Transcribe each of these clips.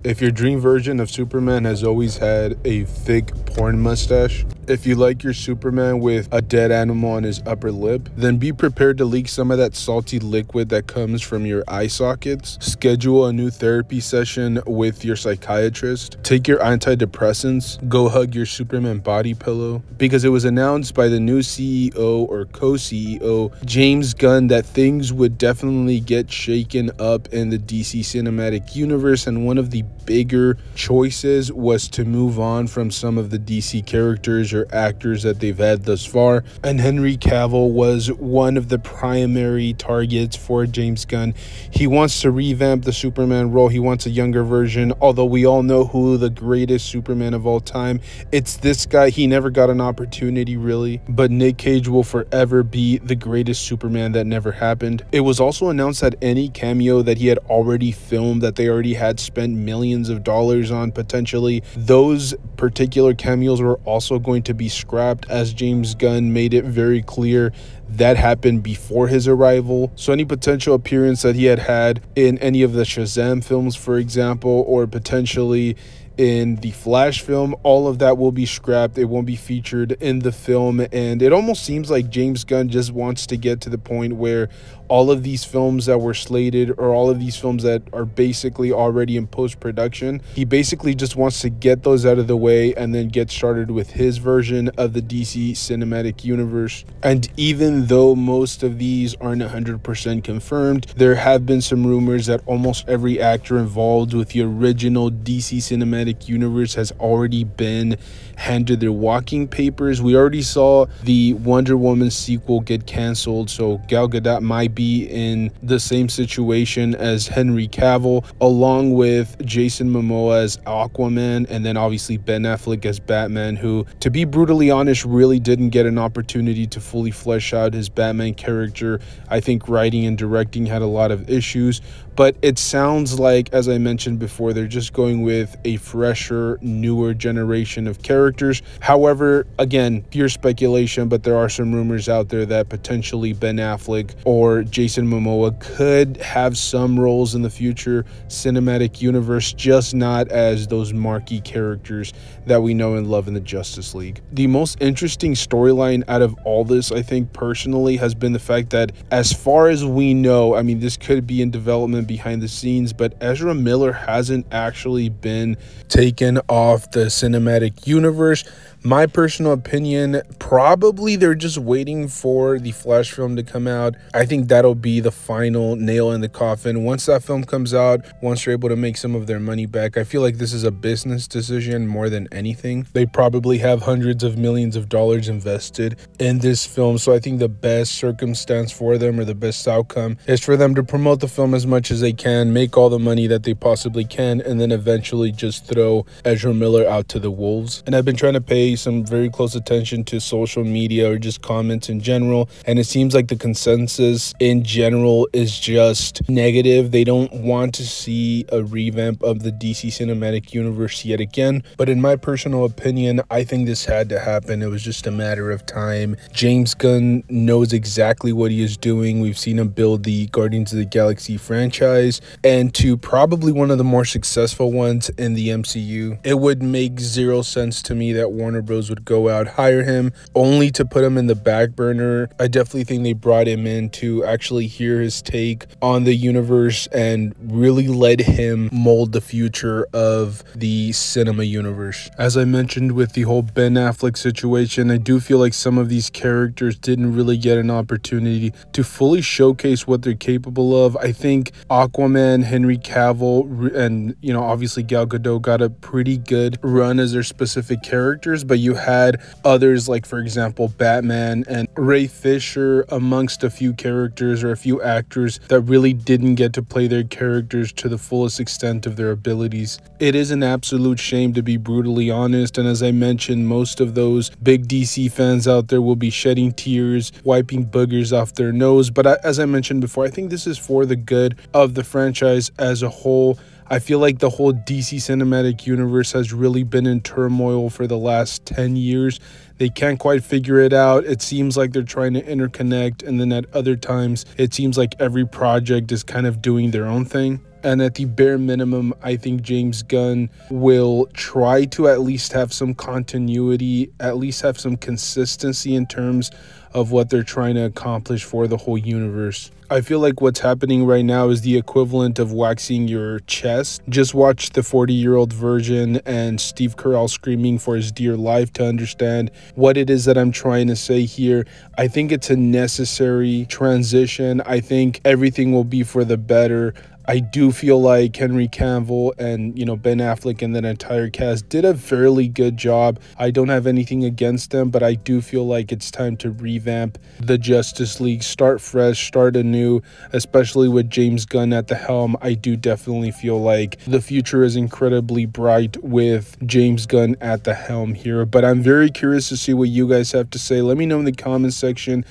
If your dream version of Superman has always had a thick porn mustache, if you like your Superman with a dead animal on his upper lip, then be prepared to leak some of that salty liquid that comes from your eye sockets. Schedule a new therapy session with your psychiatrist. Take your antidepressants. Go hug your Superman body pillow. Because it was announced by the new CEO or co-CEO, James Gunn, that things would definitely get shaken up in the DC cinematic universe, and one of the bigger choices was to move on from some of the DC characters or actors that they've had thus far, and Henry Cavill was one of the primary targets for James Gunn. He wants to revamp the Superman role. He wants a younger version, although we all know who the greatest Superman of all time. It's this guy. He never got an opportunity really, but Nick Cage will forever be the greatest Superman that never happened. It was also announced that any cameo that he had already filmed, that they already had spent millions of dollars on potentially, those particular cameos were also going to be scrapped, as James Gunn made it very clear that happened before his arrival. So any potential appearance that he had in any of the Shazam films, for example, or potentially in the Flash film, all of that will be scrapped. It won't be featured in the film, and it almost seems like James Gunn just wants to get to the point where all of these films that were slated, or all of these films that are basically already in post-production, he basically just wants to get those out of the way and then get started with his version of the DC cinematic universe. And even though most of these aren't 100% confirmed, there have been some rumors that almost every actor involved with the original DC cinematic universe has already been handed their walking papers. We already saw the Wonder Woman sequel get canceled, so Gal Gadot might be in the same situation as Henry Cavill, along with Jason Momoa as Aquaman, and then obviously Ben Affleck as Batman, who, to be brutally honest, really didn't get an opportunity to fully flesh out his Batman character. I think writing and directing had a lot of issues, but it sounds like, as I mentioned before, they're just going with a fresher, newer generation of characters. However, again, pure speculation, but there are some rumors out there that potentially Ben Affleck or Jason Momoa could have some roles in the future cinematic universe, just not as those marquee characters that we know and love in the Justice League. The most interesting storyline out of all this, I think personally, has been the fact that, as far as we know, I mean, this could be in development behind the scenes, but Ezra Miller hasn't actually been taken off the cinematic universe. My personal opinion, probably they're just waiting for the Flash film to come out. I think that'll be the final nail in the coffin. Once that film comes out, once they're able to make some of their money back, I feel like this is a business decision more than anything. They probably have hundreds of millions of dollars invested in this film, so I think the best circumstance for them, or the best outcome, is for them to promote the film as much as they can, make all the money that they possibly can, and then eventually just throw Ezra Miller out to the wolves. And I've been trying to pay some very close attention to social media or just comments in general, and it seems like the consensus in general is just negative. They don't want to see a revamp of the DC cinematic universe yet again, but in my personal opinion, I think this had to happen. It was just a matter of time. James Gunn knows exactly what he is doing. We've seen him build the Guardians of the Galaxy franchise, and to probably one of the more successful ones in the MCU. It would make zero sense to me that Warner Bros. Would go out, hire him, only to put him in the back burner. I definitely think they brought him in to actually hear his take on the universe and really let him mold the future of the cinema universe. As I mentioned with the whole Ben Affleck situation, I do feel like some of these characters didn't really get an opportunity to fully showcase what they're capable of. I think Aquaman, Henry Cavill, and, you know, obviously Gal Gadot got a pretty good run as their specific characters, but you had others like, for example, Batman and Ray Fisher, amongst a few characters or a few actors that really didn't get to play their characters to the fullest extent of their abilities. It is an absolute shame, to be brutally honest, and as I mentioned, most of those big DC fans out there will be shedding tears, wiping boogers off their nose, but as I mentioned before, I think this is for the good of the franchise as a whole. I feel like the whole DC cinematic universe has really been in turmoil for the last 10 years. They can't quite figure it out. It seems like they're trying to interconnect, and then at other times, it seems like every project is kind of doing their own thing. And at the bare minimum, I think James Gunn will try to at least have some continuity, at least have some consistency in terms of what they're trying to accomplish for the whole universe. I feel like what's happening right now is the equivalent of waxing your chest. Just watch the 40-year-old version and Steve Carell screaming for his dear life to understand what it is that I'm trying to say here. I think it's a necessary transition. I think everything will be for the better. I do feel like Henry Cavill and, Ben Affleck and that entire cast did a fairly good job. I don't have anything against them, but I do feel like it's time to revamp the Justice League, start fresh, start anew, especially with James Gunn at the helm. I do definitely feel like the future is incredibly bright with James Gunn at the helm here, but I'm very curious to see what you guys have to say. Let me know in the comment section.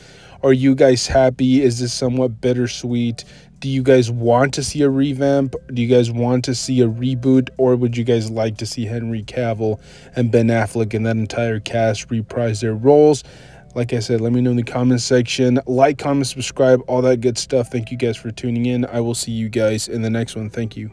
Are you guys happy? Is this somewhat bittersweet? Do you guys want to see a revamp? Do you guys want to see a reboot? Or would you guys like to see Henry Cavill and Ben Affleck and that entire cast reprise their roles? Like I said, let me know in the comment section. Like, comment, subscribe, all that good stuff. Thank you guys for tuning in. I will see you guys in the next one. Thank you.